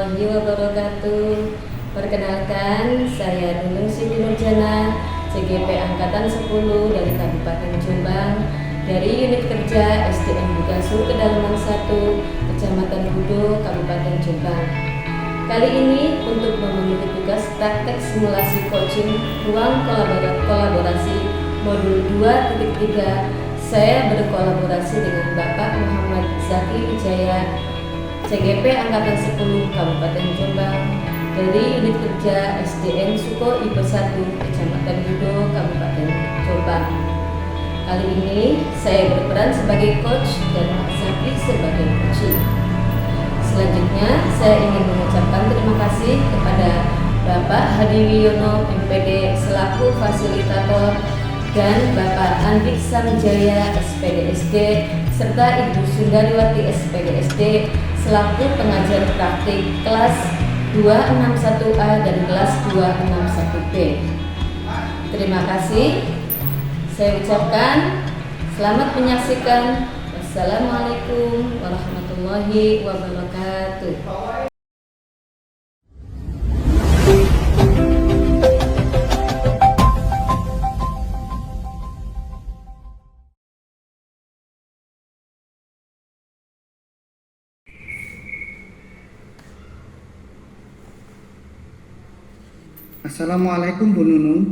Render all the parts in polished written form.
warahmatullahi wabarakatuh. Perkenalkan, saya Nunung Siti Nurjana, CGP Angkatan 10 dari Kabupaten Jombang, dari unit kerja SDN Bukasu Kedalaman 1, Kecamatan Budo, Kabupaten Jombang. Kali ini untuk memenuhi tugas praktek simulasi coaching ruang kolaborasi modul 2.3, saya berkolaborasi dengan Bapak Muhammad Zaki Wijaya, CGP Angkatan 10 Kabupaten Jombang, dari unit kerja SDN Suko Ibe 1, Kecamatan Budo, Kabupaten Jombang. Kali ini saya berperan sebagai coach dan Pak Zaki sebagai coaching. Selanjutnya saya ingin mengucapkan terima kasih kepada Bapak Hadi Wiono MPD selaku fasilitator dan Bapak Andik Samjaya SPDSD serta Ibu Sundariwati SPDSD selaku pengajar praktik kelas 261A dan kelas 261B. Terima kasih. Saya ucapkan selamat menyaksikan. Wassalamualaikum warahmatullahi wabarakatuh. Assalamualaikum Bu Nunung.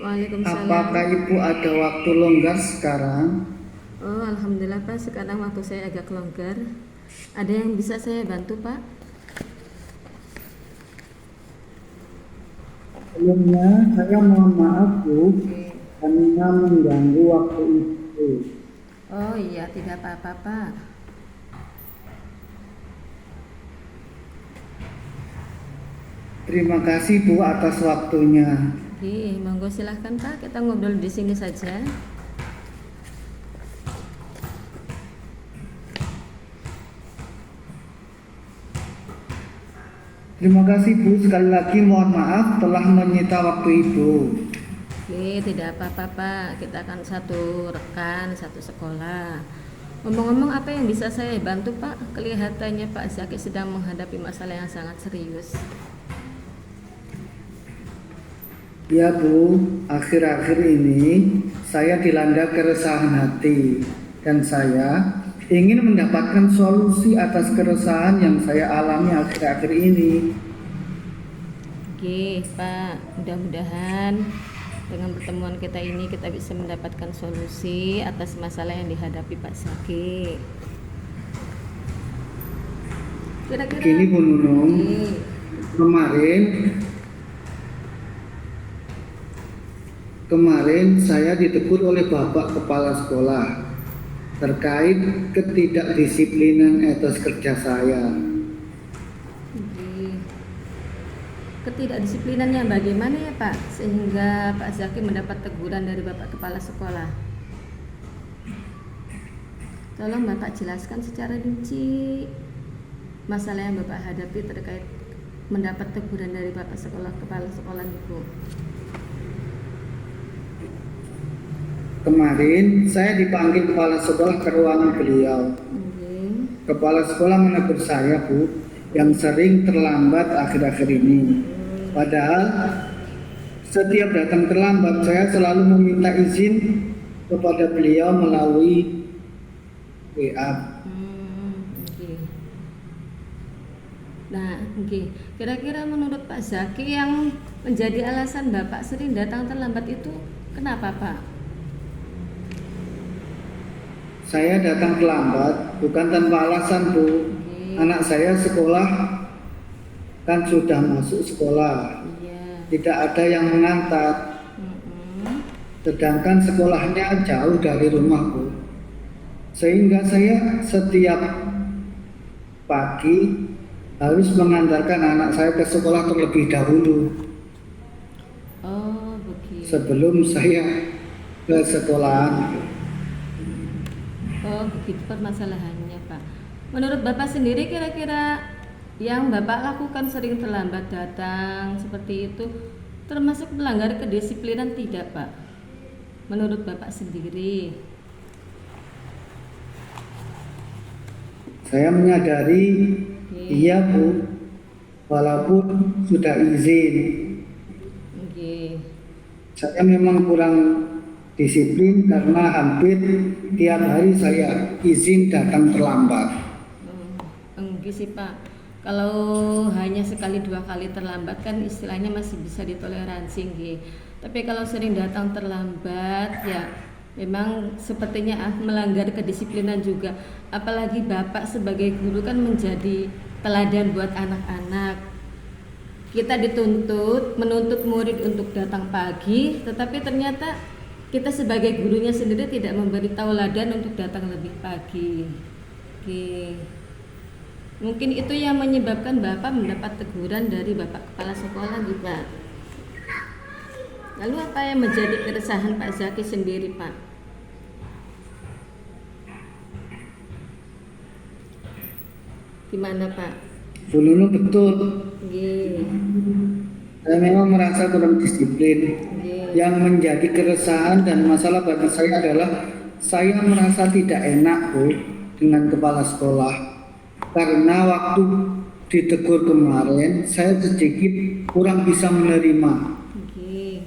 Waalaikumsalam. Apakah Ibu ada waktu longgar sekarang? Oh, alhamdulillah Pak, sekarang waktu saya agak longgar. Ada yang bisa saya bantu Pak? Sebelumnya saya mohon maaf Bu, karena mengganggu waktu Ibu. Oh iya, tidak apa-apa Pak. Terima kasih Bu atas waktunya. Oke, monggo silahkan Pak, kita ngobrol di sini saja. Terima kasih Bu, sekali lagi mohon maaf telah menyita waktu Ibu. Oke, tidak apa-apa Pak, kita kan satu rekan, satu sekolah. Ngomong-ngomong, apa yang bisa saya bantu Pak? Kelihatannya Pak Zaki sedang menghadapi masalah yang sangat serius. Ya Bu, akhir-akhir ini saya dilanda keresahan hati dan saya ingin mendapatkan solusi atas keresahan yang saya alami akhir-akhir ini. Oke Pak, mudah-mudahan dengan pertemuan kita ini kita bisa mendapatkan solusi atas masalah yang dihadapi Pak Zaki. Kira-kira Gini Bu Nunung, kemarin saya ditegur oleh Bapak Kepala Sekolah terkait ketidakdisiplinan etos kerja saya. Ketidakdisiplinannya bagaimana ya Pak, sehingga Pak Zaki mendapat teguran dari Bapak Kepala Sekolah? Tolong Bapak jelaskan secara rinci masalah yang Bapak hadapi terkait mendapat teguran dari Bapak Kepala Sekolah itu. Kemarin saya dipanggil Kepala Sekolah ke ruangan beliau. Kepala Sekolah menegur saya Bu, yang sering terlambat akhir-akhir ini. Padahal setiap datang terlambat saya selalu meminta izin kepada beliau melalui WA. Nah, kira-kira menurut Pak Zaki yang menjadi alasan Bapak sering datang terlambat itu kenapa Pak? Saya datang terlambat bukan tanpa alasan Bu. Anak saya sekolah kan sudah masuk sekolah. Tidak ada yang mengantar. Sedangkan sekolahnya jauh dari rumah Bu. Sehingga saya setiap pagi harus mengantarkan anak saya ke sekolah terlebih dahulu. Oh, begitu. Sebelum saya ke sekolahan. Oh, begitu permasalahannya Pak. Menurut Bapak sendiri kira-kira yang Bapak lakukan sering terlambat datang seperti itu termasuk melanggar kedisiplinan tidak Pak? Menurut Bapak sendiri? Saya menyadari, iya Bu, walaupun sudah izin. Nggih. Saya memang kurang disiplin karena hampir tiap hari saya izin datang terlambat. Enggak sih Pak, kalau hanya sekali dua kali terlambat kan istilahnya masih bisa ditoleransi nggih. Tapi kalau sering datang terlambat ya memang sepertinya melanggar kedisiplinan juga. Apalagi Bapak sebagai guru kan menjadi teladan buat anak-anak. Kita dituntut menuntut murid untuk datang pagi, tetapi ternyata kita sebagai gurunya sendiri tidak memberi tauladan untuk datang lebih pagi. Oke. Mungkin itu yang menyebabkan Bapak mendapat teguran dari Bapak Kepala Sekolah juga. Lalu apa yang menjadi keresahan Pak Zaki sendiri, Pak? Gimana, Pak? Bu Nunu betul, Nggih. saya memang merasa kurang disiplin. Nggih. Yang menjadi keresahan dan masalah bagi saya adalah saya merasa tidak enak Bu dengan kepala sekolah. Karena waktu ditegur kemarin saya sedikit kurang bisa menerima. Nggih.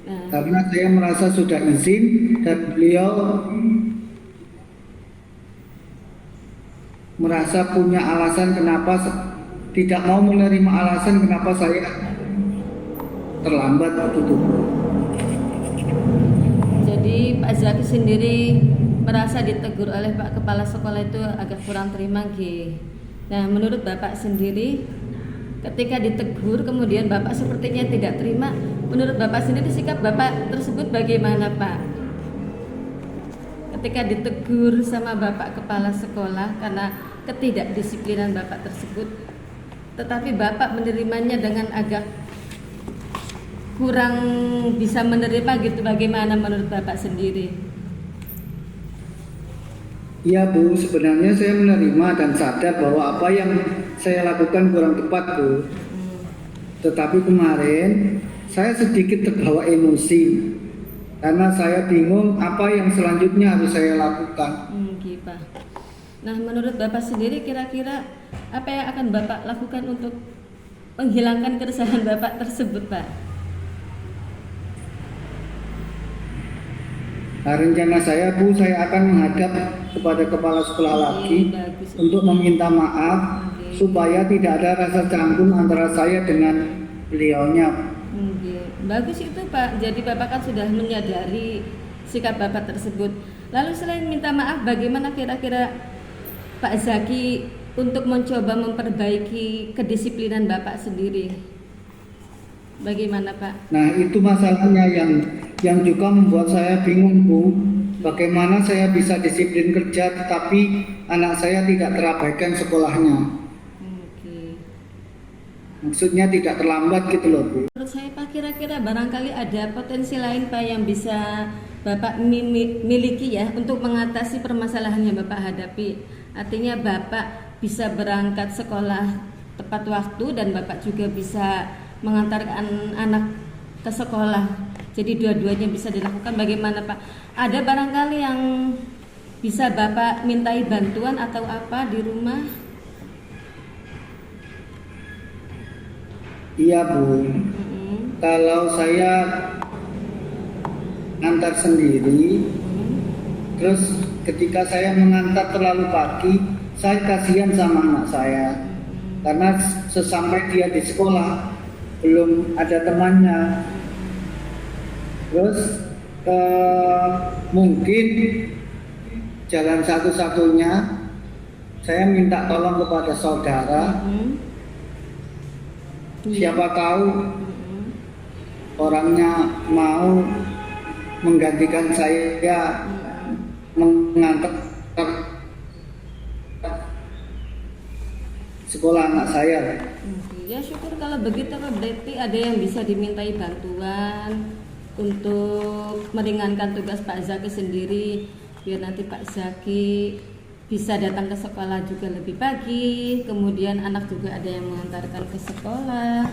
Nah, Karena saya merasa sudah izin dan beliau merasa punya alasan kenapa tidak mau menerima alasan kenapa saya terlambat waktu itu. jadi Pak Zaki sendiri merasa ditegur oleh Pak Kepala Sekolah itu agak kurang terima, nggih. Nah, menurut Bapak sendiri ketika ditegur kemudian Bapak sepertinya tidak terima, menurut Bapak sendiri sikap Bapak tersebut bagaimana, Pak? Ketika ditegur sama Bapak Kepala Sekolah karena ketidakdisiplinan Bapak tersebut, tetapi Bapak menerimanya dengan agak kurang bisa menerima gitu, bagaimana menurut Bapak sendiri? Iya Bu, sebenarnya saya menerima dan sadar bahwa apa yang saya lakukan kurang tepat Bu. Tetapi kemarin saya sedikit terbawa emosi karena saya bingung apa yang selanjutnya harus saya lakukan. Gitu, Pak. Nah, menurut Bapak sendiri kira-kira apa yang akan Bapak lakukan untuk menghilangkan keresahan Bapak tersebut, Pak? Nah, rencana saya Bu, saya akan menghadap kepada kepala sekolah lagi Bagus. untuk meminta maaf supaya tidak ada rasa canggung antara saya dengan beliaunya. Bagus itu Pak, jadi Bapak kan sudah menyadari sikap Bapak tersebut. Lalu selain minta maaf, bagaimana kira-kira Pak Zaki untuk mencoba memperbaiki kedisiplinan Bapak sendiri? Bagaimana Pak? Nah itu masalahnya yang juga membuat saya bingung Bu. Bagaimana saya bisa disiplin kerja tetapi anak saya tidak terabaikan sekolahnya. Maksudnya tidak terlambat gitu loh Bu. Menurut saya Pak, kira-kira barangkali ada potensi lain Pak yang bisa Bapak miliki ya untuk mengatasi permasalahan yang Bapak hadapi. Artinya Bapak bisa berangkat sekolah tepat waktu dan Bapak juga bisa mengantarkan anak ke sekolah. Jadi dua-duanya bisa dilakukan. Bagaimana Pak? Ada barangkali yang bisa Bapak mintai bantuan atau apa di rumah? Iya Bu. Kalau saya antar sendiri, terus ketika saya mengantar terlalu pagi, saya kasihan sama anak saya. Karena sesampai dia di sekolah belum ada temannya. Terus mungkin jalan satu-satunya saya minta tolong kepada saudara. Siapa tahu orangnya mau menggantikan saya mengantar sekolah anak saya. Ya syukur kalau begitu Pak, berarti ada yang bisa dimintai bantuan untuk meringankan tugas Pak Zaki sendiri, biar nanti Pak Zaki bisa datang ke sekolah juga lebih pagi, kemudian anak juga ada yang mengantarkan ke sekolah.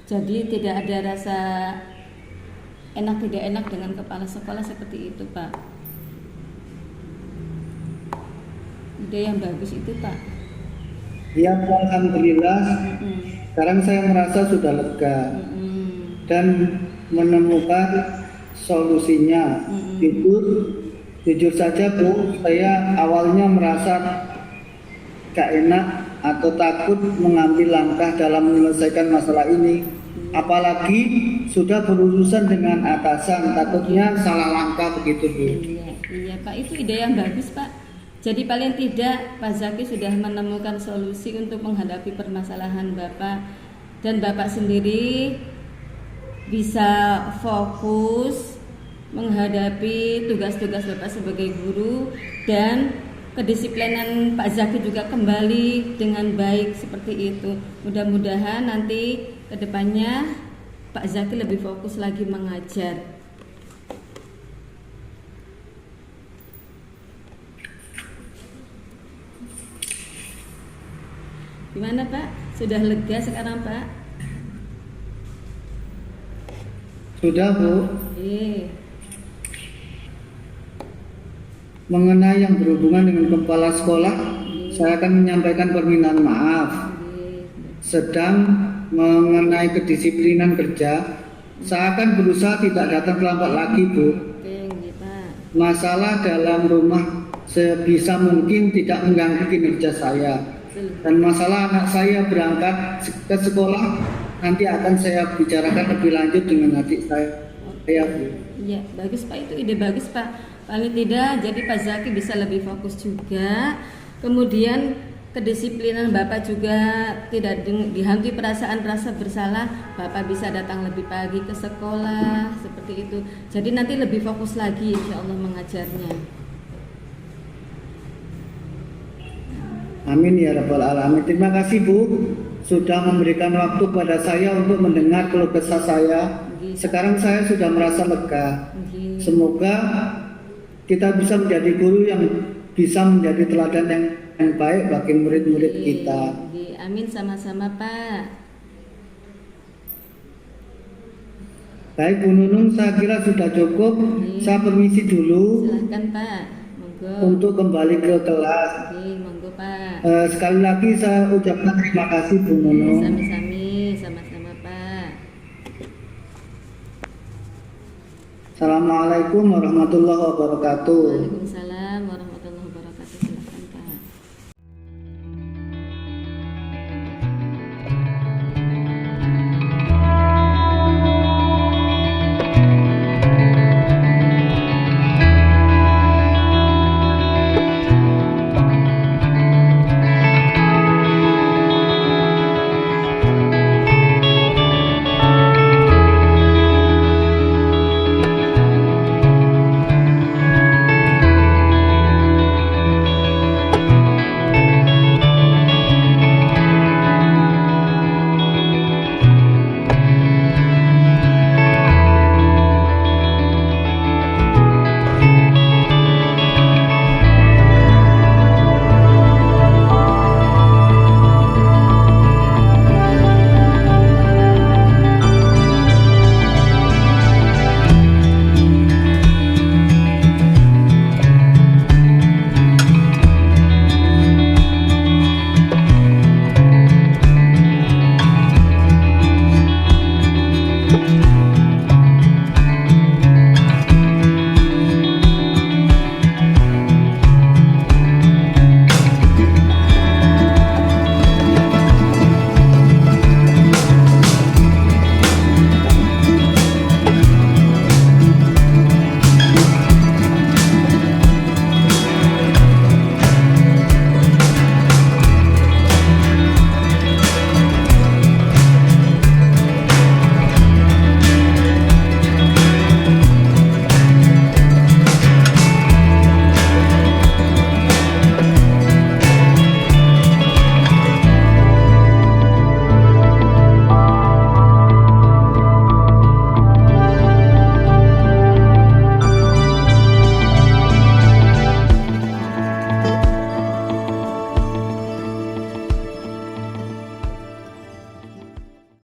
Jadi tidak ada rasa enak tidak enak dengan kepala sekolah seperti itu Pak. Ide yang bagus itu Pak. Ya, alhamdulillah. Mm-mm. Sekarang saya merasa sudah lega Mm-mm. dan menemukan solusinya. Mm-mm. Jujur saja Bu, saya awalnya merasa gak enak atau takut mengambil langkah dalam menyelesaikan masalah ini. Apalagi sudah berurusan dengan atasan, takutnya salah langkah begitu Bu. Iya, iya Pak, itu ide yang bagus Pak. Jadi paling tidak Pak Zaki sudah menemukan solusi untuk menghadapi permasalahan Bapak, dan Bapak sendiri bisa fokus menghadapi tugas-tugas Bapak sebagai guru, dan kedisiplinan Pak Zaki juga kembali dengan baik seperti itu. Mudah-mudahan nanti kedepannya Pak Zaki lebih fokus lagi mengajar. Gimana Pak? Sudah lega sekarang Pak? Sudah Bu. Iya. Mengenai yang berhubungan dengan kepala sekolah, saya akan menyampaikan permintaan maaf. Sedang mengenai kedisiplinan kerja, saya akan berusaha tidak datang terlambat lagi Bu. Oke, iya Pak. Masalah dalam rumah sebisa mungkin tidak mengganggu kinerja saya. Dan masalah anak saya berangkat ke sekolah nanti akan saya bicarakan lebih lanjut dengan adik saya Bu. Iya, bagus Pak, itu ide bagus Pak. Paling tidak jadi Pak Zaki bisa lebih fokus juga. Kemudian kedisiplinan Bapak juga tidak dihantui perasaan rasa bersalah. Bapak bisa datang lebih pagi ke sekolah seperti itu. Jadi nanti lebih fokus lagi insya Allah mengajarnya. Amin ya rabbal alamin. Terima kasih Bu sudah memberikan waktu pada saya untuk mendengar keluh kesah saya. Sekarang saya sudah merasa lega. Semoga kita bisa menjadi guru yang bisa menjadi teladan yang baik bagi murid-murid kita. Amin, sama-sama Pak. Baik Bu Nunung, saya kira sudah cukup. Saya permisi dulu. Silahkan Pak, monggo. Untuk kembali ke kelas. Monggo Pak. Sekali lagi saya ucapkan terima kasih Bu Nunung. Sami-sami, sama-sama Pak. Assalamualaikum warahmatullahi wabarakatuh.